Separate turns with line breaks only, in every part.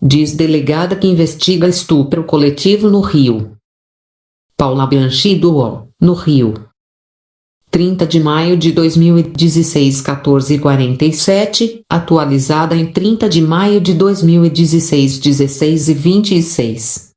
diz delegada que investiga estupro coletivo no Rio. Paula Bianchi do UOL, no Rio. 30 de maio de 2016, 14h47, atualizada em 30 de maio de 2016, 16h26.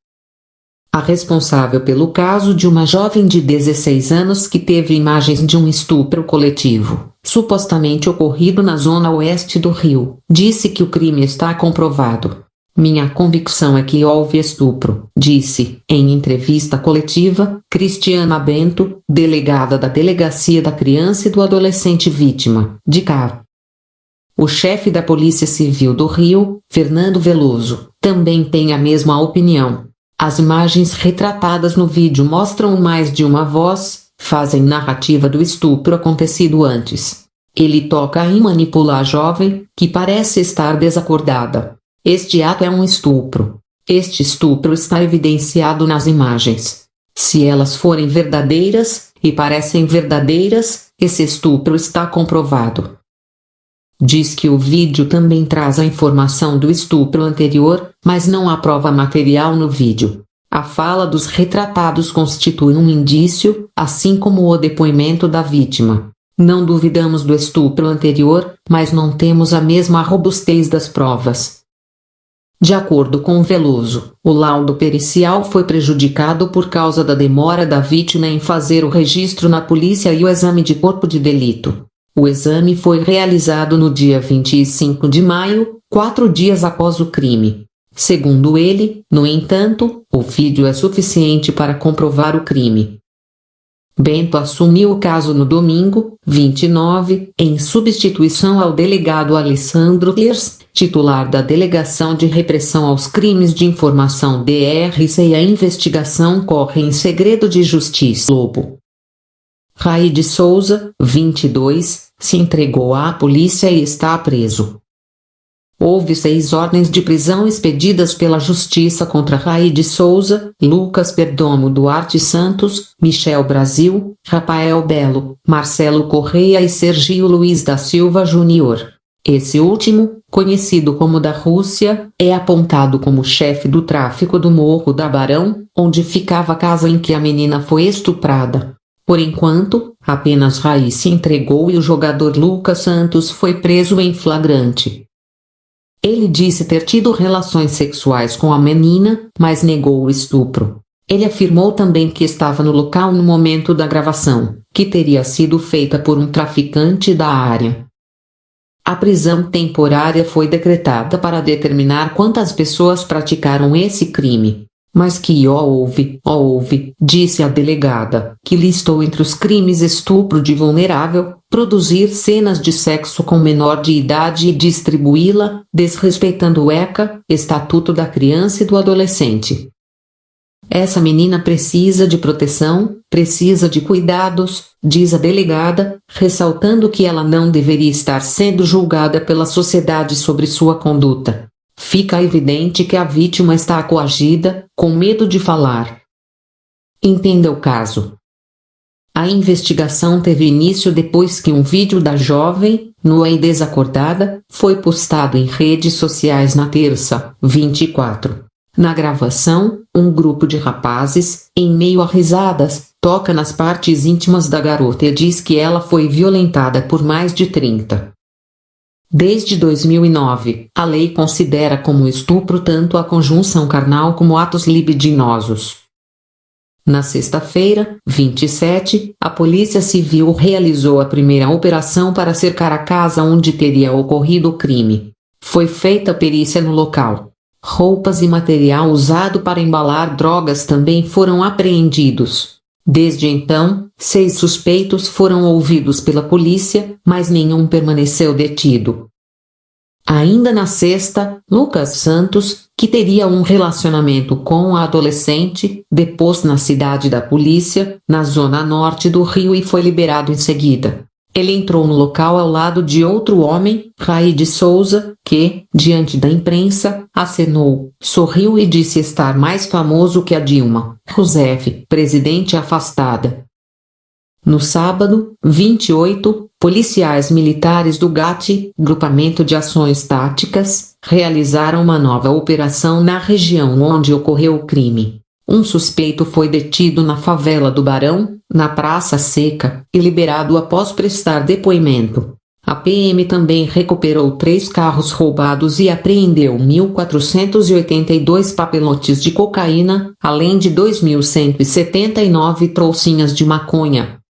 A responsável pelo caso de uma jovem de 16 anos que teve imagens de um estupro coletivo, supostamente ocorrido na zona oeste do Rio, disse que o crime está comprovado. Minha convicção é que houve estupro, disse, em entrevista coletiva, Cristiana Bento, delegada da Delegacia da Criança e do Adolescente Vítima, de CAR. O chefe da Polícia Civil do Rio, Fernando Veloso, também tem a mesma opinião. As imagens retratadas no vídeo mostram mais de uma voz, fazem narrativa do estupro acontecido antes. Ele toca e manipula a jovem, que parece estar desacordada. Este ato é um estupro. Este estupro está evidenciado nas imagens. Se elas forem verdadeiras, e parecem verdadeiras, esse estupro está comprovado. Diz que o vídeo também traz a informação do estupro anterior, mas não há prova material no vídeo. A fala dos retratados constitui um indício, assim como o depoimento da vítima. Não duvidamos do estupro anterior, mas não temos a mesma robustez das provas. De acordo com Veloso, o laudo pericial foi prejudicado por causa da demora da vítima em fazer o registro na polícia e o exame de corpo de delito. O exame foi realizado no dia 25 de maio, 4 dias após o crime. Segundo ele, no entanto, o vídeo é suficiente para comprovar o crime. Bento assumiu o caso no domingo, 29, em substituição ao delegado Alessandro Kers, titular da Delegação de Repressão aos Crimes de Informação DRC, e a investigação corre em segredo de justiça. Lobo. Raí de Souza, 22, se entregou à polícia e está preso. Houve 6 ordens de prisão expedidas pela Justiça contra Raí de Souza, Lucas Perdomo Duarte Santos, Michel Brasil, Rafael Belo, Marcelo Correia e Sergio Luiz da Silva Júnior. Esse último, conhecido como da Rússia, é apontado como chefe do tráfico do Morro da Barão, onde ficava a casa em que a menina foi estuprada. Por enquanto, apenas Raí se entregou e o jogador Lucas Santos foi preso em flagrante. Ele disse ter tido relações sexuais com a menina, mas negou o estupro. Ele afirmou também que estava no local no momento da gravação, que teria sido feita por um traficante da área. A prisão temporária foi decretada para determinar quantas pessoas praticaram esse crime. Mas que houve, disse a delegada, que listou entre os crimes estupro de vulnerável, produzir cenas de sexo com menor de idade e distribuí-la, desrespeitando o ECA, Estatuto da Criança e do Adolescente. Essa menina precisa de proteção, precisa de cuidados, diz a delegada, ressaltando que ela não deveria estar sendo julgada pela sociedade sobre sua conduta. Fica evidente que a vítima está coagida, com medo de falar. Entenda o caso. A investigação teve início depois que um vídeo da jovem, nua e desacordada, foi postado em redes sociais na terça, 24. Na gravação, um grupo de rapazes, em meio a risadas, toca nas partes íntimas da garota e diz que ela foi violentada por mais de 30. Desde 2009, a lei considera como estupro tanto a conjunção carnal como atos libidinosos. Na sexta-feira, 27, a Polícia Civil realizou a primeira operação para cercar a casa onde teria ocorrido o crime. Foi feita perícia no local. Roupas e material usado para embalar drogas também foram apreendidos. Desde então, 6 suspeitos foram ouvidos pela polícia, mas nenhum permaneceu detido. Ainda na sexta, Lucas Santos, que teria um relacionamento com a adolescente, depôs na cidade da polícia, na zona norte do Rio, e foi liberado em seguida. Ele entrou no local ao lado de outro homem, Raí de Souza, que, diante da imprensa, acenou, sorriu e disse estar mais famoso que a Dilma Rousseff, presidente afastada. No sábado, 28, Policiais militares do GAT, Grupamento de Ações Táticas, realizaram uma nova operação na região onde ocorreu o crime. Um suspeito foi detido na favela do Barão, na Praça Seca, e liberado após prestar depoimento. A PM também recuperou 3 carros roubados e apreendeu 1.482 papelotes de cocaína, além de 2.179 trouxinhas de maconha.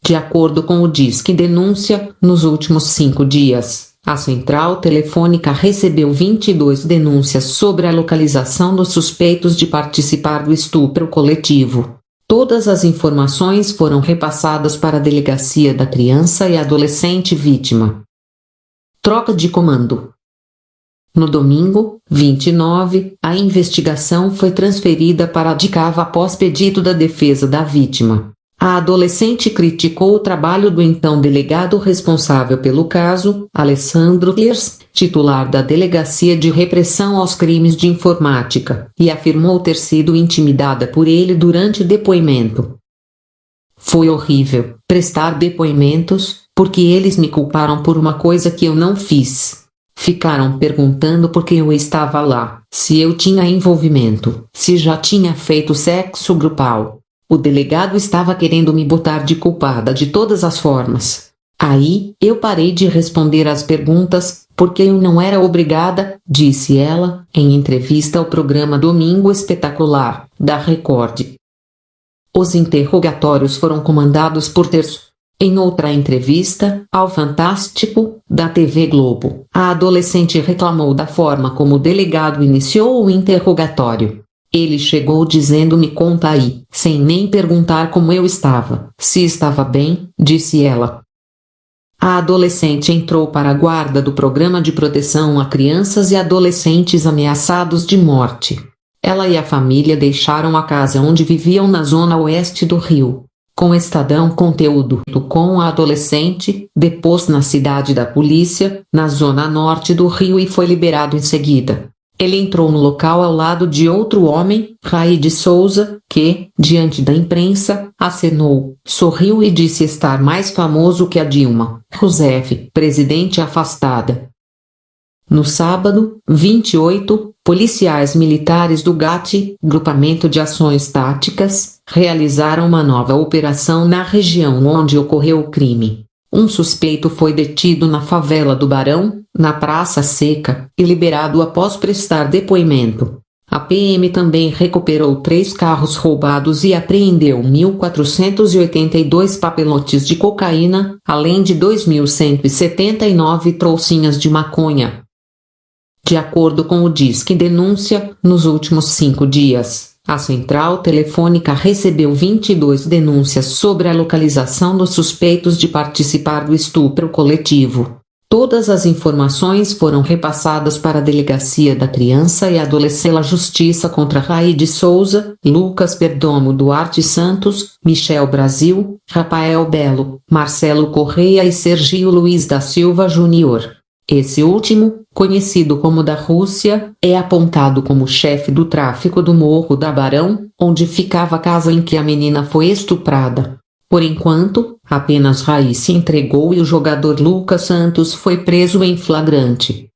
De acordo com o Disque Denúncia, nos últimos 5 dias, a central telefônica recebeu 22 denúncias sobre a localização dos suspeitos de participar do estupro coletivo. Todas as informações foram repassadas para a Delegacia da Criança e Adolescente Vítima. Troca de comando. No domingo, 29, a investigação foi transferida para a DICAV após pedido da defesa da vítima. A adolescente criticou o trabalho do então delegado responsável pelo caso, Alessandro Liers, titular da Delegacia de Repressão aos Crimes de Informática, e afirmou ter sido intimidada por ele durante o depoimento. Foi horrível prestar depoimentos, porque eles me culparam por uma coisa que eu não fiz. Ficaram perguntando por que eu estava lá, se eu tinha envolvimento, se já tinha feito sexo grupal. O delegado estava querendo me botar de culpada de todas as formas. Aí, eu parei de responder às perguntas, porque eu não era obrigada, disse ela, em entrevista ao programa Domingo Espetacular, da Record. Os interrogatórios foram comandados por terço. Em outra entrevista, ao Fantástico, da TV Globo, a adolescente reclamou da forma como o delegado iniciou o interrogatório. Ele chegou dizendo "me conta aí", sem nem perguntar como eu estava. Se estava bem, disse ela. A adolescente entrou para a guarda do Programa de Proteção a Crianças e Adolescentes Ameaçados de Morte. Ela e a família deixaram a casa onde viviam na zona oeste do Rio. Com o Estadão Conteúdo, com a adolescente, depôs na cidade da polícia, na zona norte do Rio, e foi liberado em seguida. Ele entrou no local ao lado de outro homem, Raí de Souza, que, diante da imprensa, acenou, sorriu e disse estar mais famoso que a Dilma Rousseff, presidente afastada. No sábado, 28, policiais militares do GAT, Grupamento de Ações Táticas, realizaram uma nova operação na região onde ocorreu o crime. Um suspeito foi detido na favela do Barão, na Praça Seca, e liberado após prestar depoimento. A PM também recuperou 3 carros roubados e apreendeu 1.482 papelotes de cocaína, além de 2.179 trouxinhas de maconha. De acordo com o Disque Denúncia, nos últimos 5 dias, a central telefônica recebeu 22 denúncias sobre a localização dos suspeitos de participar do estupro coletivo. Todas as informações foram repassadas para a Delegacia da Criança e Adolescente, Justiça contra Raí de Souza, Lucas Perdomo Duarte Santos, Michel Brasil, Rafael Belo, Marcelo Correia e Sergio Luiz da Silva Júnior. Esse último, conhecido como da Rússia, é apontado como chefe do tráfico do Morro da Barão, onde ficava a casa em que a menina foi estuprada. Por enquanto, apenas Raí se entregou e o jogador Lucas Santos foi preso em flagrante.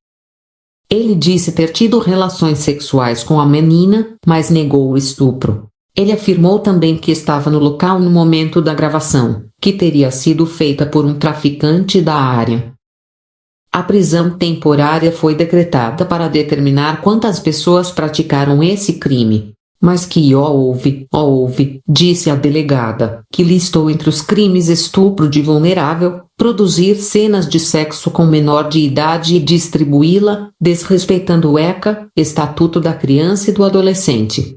Ele disse ter tido relações sexuais com a menina, mas negou o estupro. Ele afirmou também que estava no local no momento da gravação, que teria sido feita por um traficante da área. A prisão temporária foi decretada para determinar quantas pessoas praticaram esse crime. Mas que houve, disse a delegada, que listou entre os crimes estupro de vulnerável, produzir cenas de sexo com menor de idade e distribuí-la, desrespeitando o ECA, Estatuto da Criança e do Adolescente.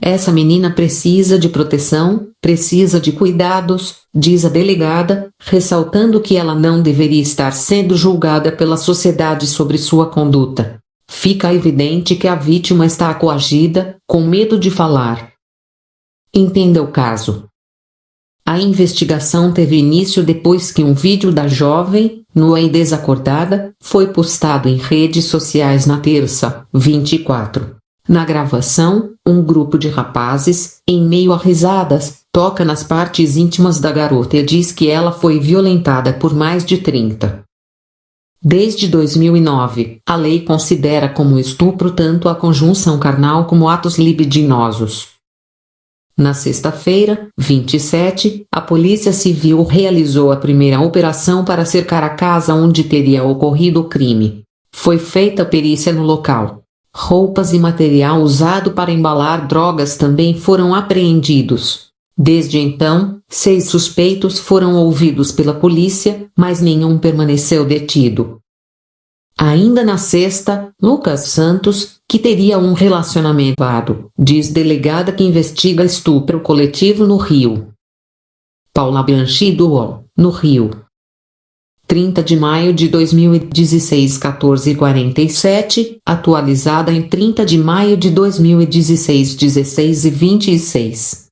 Essa menina precisa de proteção, precisa de cuidados, diz a delegada, ressaltando que ela não deveria estar sendo julgada pela sociedade sobre sua conduta. Fica evidente que a vítima está coagida, com medo de falar. Entenda o caso. A investigação teve início depois que um vídeo da jovem, nua e desacordada, foi postado em redes sociais na terça, 24. Na gravação, um grupo de rapazes, em meio a risadas, toca nas partes íntimas da garota e diz que ela foi violentada por mais de 30. Desde 2009, a lei considera como estupro tanto a conjunção carnal como atos libidinosos. Na sexta-feira, 27, a Polícia Civil realizou a primeira operação para cercar a casa onde teria ocorrido o crime. Foi feita perícia no local. Roupas e material usado para embalar drogas também foram apreendidos. Desde então, 6 suspeitos foram ouvidos pela polícia, mas nenhum permaneceu detido. Ainda na sexta, Lucas Santos, que teria um relacionamento diz delegada que investiga estupro coletivo no Rio. Paula Bianchi do UOL, no Rio. 30 de maio de 2016, 14h47, atualizada em 30 de maio de 2016, 16h26.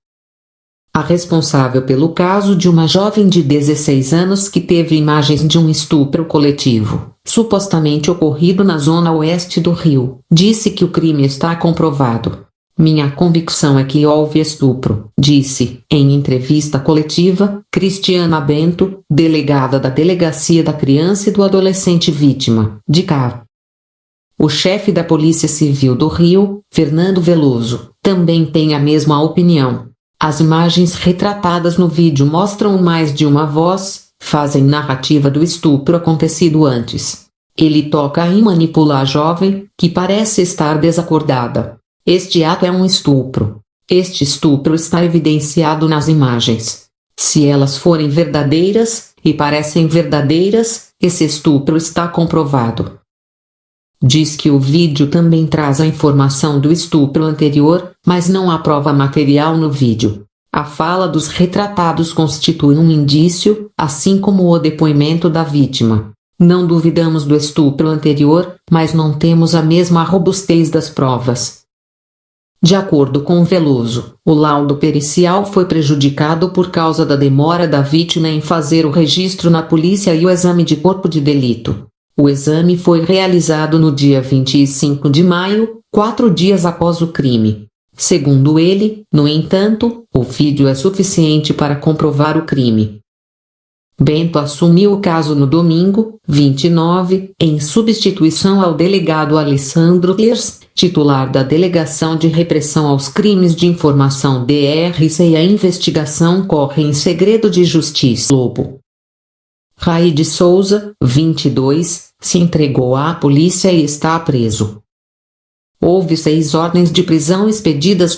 A responsável pelo caso de uma jovem de 16 anos que teve imagens de um estupro coletivo, supostamente ocorrido na zona oeste do Rio, disse que o crime está comprovado. Minha convicção é que houve estupro, disse, em entrevista coletiva, Cristiana Bento, delegada da Delegacia da Criança e do Adolescente Vítima, de CAV. O chefe da Polícia Civil do Rio, Fernando Veloso, também tem a mesma opinião. As imagens retratadas no vídeo mostram mais de uma voz, fazem narrativa do estupro acontecido antes. Ele toca e manipula a jovem, que parece estar desacordada. Este ato é um estupro. Este estupro está evidenciado nas imagens. Se elas forem verdadeiras, e parecem verdadeiras, esse estupro está comprovado. Diz que o vídeo também traz a informação do estupro anterior, mas não há prova material no vídeo. A fala dos retratados constitui um indício, assim como o depoimento da vítima. Não duvidamos do estupro anterior, mas não temos a mesma robustez das provas. De acordo com Veloso, o laudo pericial foi prejudicado por causa da demora da vítima em fazer o registro na polícia e o exame de corpo de delito. O exame foi realizado no dia 25 de maio, 4 dias após o crime. Segundo ele, no entanto, o vídeo é suficiente para comprovar o crime. Bento assumiu o caso no domingo, 29, em substituição ao delegado Alessandro Lers, titular da Delegação de Repressão aos Crimes de Informação DRC, e a investigação corre em segredo de justiça. Lobo. Raí de Souza, 22, se entregou à polícia e está preso. Houve 6 ordens de prisão expedidas